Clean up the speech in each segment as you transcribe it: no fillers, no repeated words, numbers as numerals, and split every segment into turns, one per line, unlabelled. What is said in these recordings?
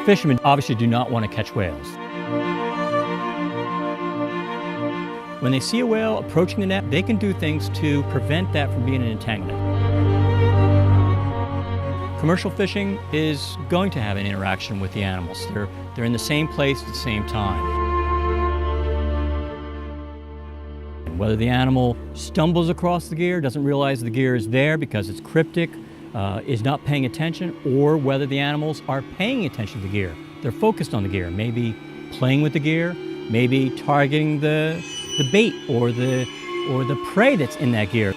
fishermen obviously do not want to catch whales. When they see a whale approaching the net, they can do things to prevent that from being an entanglement. Commercial fishing is going to have an interaction with the animals. They're in the same place at the same time. Whether the animal stumbles across the gear, doesn't realize the gear is there because it's cryptic, is not paying attention, or whether the animals are paying attention to the gear. They're focused on the gear, maybe playing with the gear, maybe targeting the bait or the prey that's in that gear.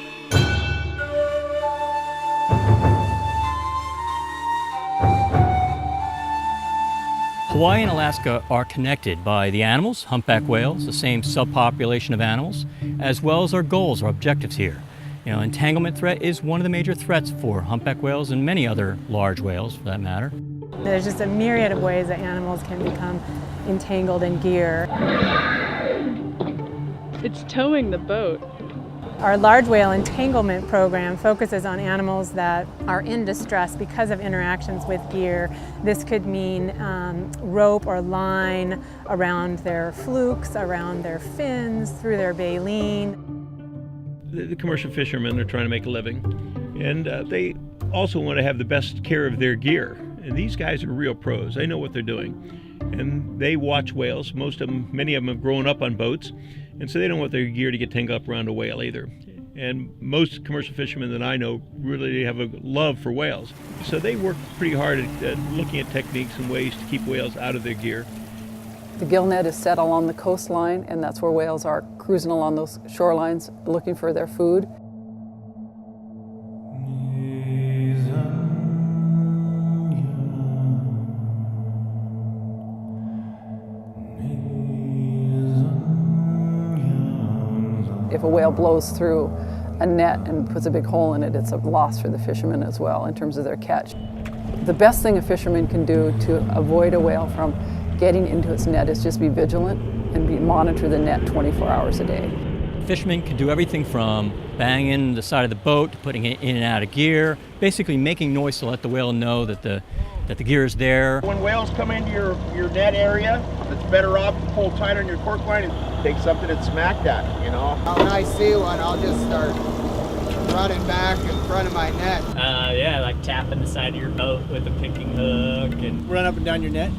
Hawaii and Alaska are connected by the animals, humpback whales, the same subpopulation of animals, as well as our goals, our objectives here. You know, entanglement threat is one of the major threats for humpback whales and many other large whales, for that matter.
There's just a myriad of ways that animals can become entangled in gear.
It's towing the boat.
Our large whale entanglement program focuses on animals that are in distress because of interactions with gear. This could mean rope or line around their flukes, around their fins, through their baleen.
The commercial fishermen are trying to make a living, and they also want to have the best care of their gear. And these guys are real pros. They know what they're doing. And they watch whales. Many of them have grown up on boats, and so they don't want their gear to get tangled up around a whale either. And most commercial fishermen that I know really have a love for whales. So they work pretty hard at looking at techniques and ways to keep whales out of their gear.
The gill net is set along the coastline, and that's where whales are cruising along those shorelines looking for their food. If a whale blows through a net and puts a big hole in it, it's a loss for the fishermen as well in terms of their catch. The best thing a fisherman can do to avoid a whale from getting into its net is just be vigilant and monitor the net 24 hours a day.
Fishermen can do everything from banging the side of the boat to putting it in and out of gear, basically making noise to let the whale know that the gear is there.
When whales come into your net area, it's better off to pull tight on your cork line and take something and smack that, you know.
When I see one, I'll just start running back in front of my net.
Yeah, like tapping the side of your boat with a picking hook and
Run up and down your net,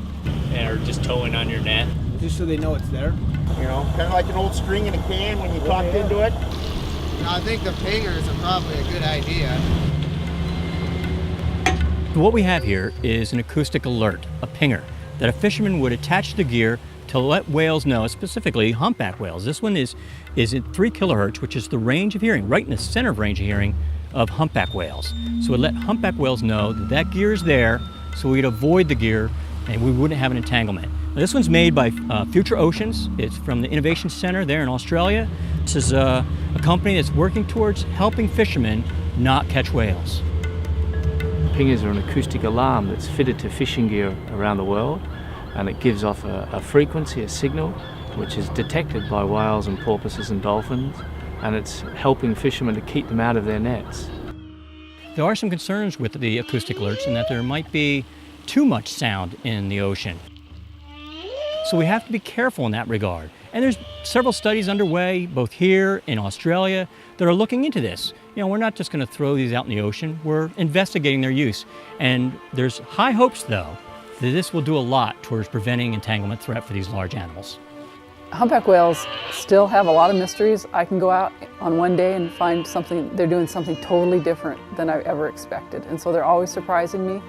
or just towing on your net.
just so they know it's there.
You know, kind of like an old string in a can when you talked into it.
I think the pingers are probably a good idea.
What we have here is an acoustic alert, a pinger, that a fisherman would attach to the gear to let whales know, specifically humpback whales. This one is at 3 kilohertz, which is the range of hearing, right in the center of range of hearing of humpback whales. So it let humpback whales know that that gear is there, so we'd avoid the gear and we wouldn't have an entanglement. Now, this one's made by Future Oceans. It's from the Innovation Center there in Australia. This is a company that's working towards helping fishermen not catch whales.
Pingers are an acoustic alarm that's fitted to fishing gear around the world, and it gives off a frequency, a signal, which is detected by whales and porpoises and dolphins, and it's helping fishermen to keep them out of their nets.
There are some concerns with the acoustic alerts in that there might be too much sound in the ocean. So we have to be careful in that regard. And there's several studies underway, both here in Australia, that are looking into this. You know, we're not just going to throw these out in the ocean, we're investigating their use. And there's high hopes, though, that this will do a lot towards preventing entanglement threat for these large animals.
Humpback whales still have a lot of mysteries. I can go out on one day and find they're doing something totally different than I ever expected. And so they're always surprising me.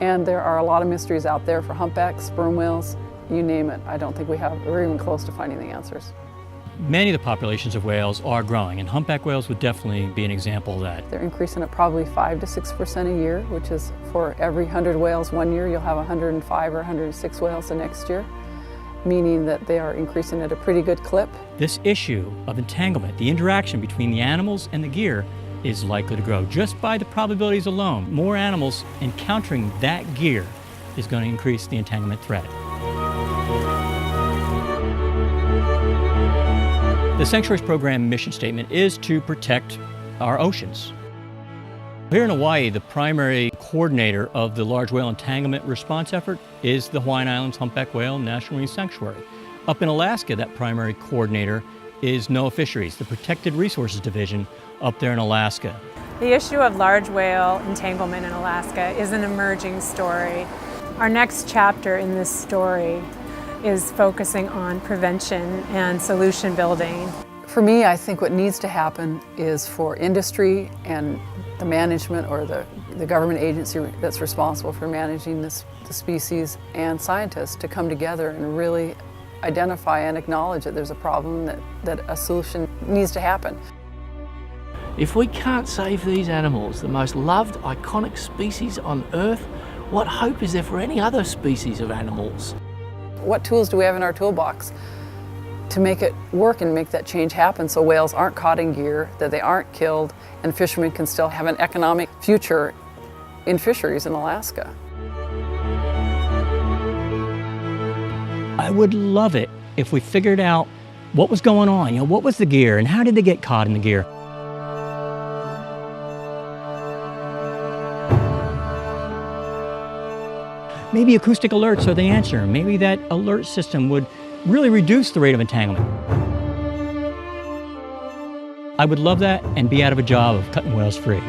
And there are a lot of mysteries out there for humpbacks, sperm whales, you name it. I don't think we're even close to finding the answers.
Many of the populations of whales are growing, and humpback whales would definitely be an example of that.
They're increasing at probably 5 to 6% a year, which is for every 100 whales one year, you'll have 105 or 106 whales the next year, meaning that they are increasing at a pretty good clip.
This issue of entanglement, the interaction between the animals and the gear, is likely to grow. Just by the probabilities alone, more animals encountering that gear is going to increase the entanglement threat. The Sanctuaries Program mission statement is to protect our oceans. Here in Hawaii, the primary coordinator of the large whale entanglement response effort is the Hawaiian Islands Humpback Whale National Marine Sanctuary. Up in Alaska, that primary coordinator is NOAA Fisheries, the Protected Resources Division up there in Alaska.
The issue of large whale entanglement in Alaska is an emerging story. Our next chapter in this story is focusing on prevention and solution building.
For me, I think what needs to happen is for industry and the management or the government agency that's responsible for managing the species and scientists to come together and really identify and acknowledge that there's a problem, that a solution needs to happen.
If we can't save these animals, the most loved, iconic species on Earth, what hope is there for any other species of animals?
What tools do we have in our toolbox to make it work and make that change happen so whales aren't caught in gear, that they aren't killed, and fishermen can still have an economic future in fisheries in Alaska?
I would love it if we figured out what was going on, what was the gear and how did they get caught in the gear? Maybe acoustic alerts are the answer. Maybe that alert system would really reduce the rate of entanglement. I would love that and be out of a job of cutting whales free.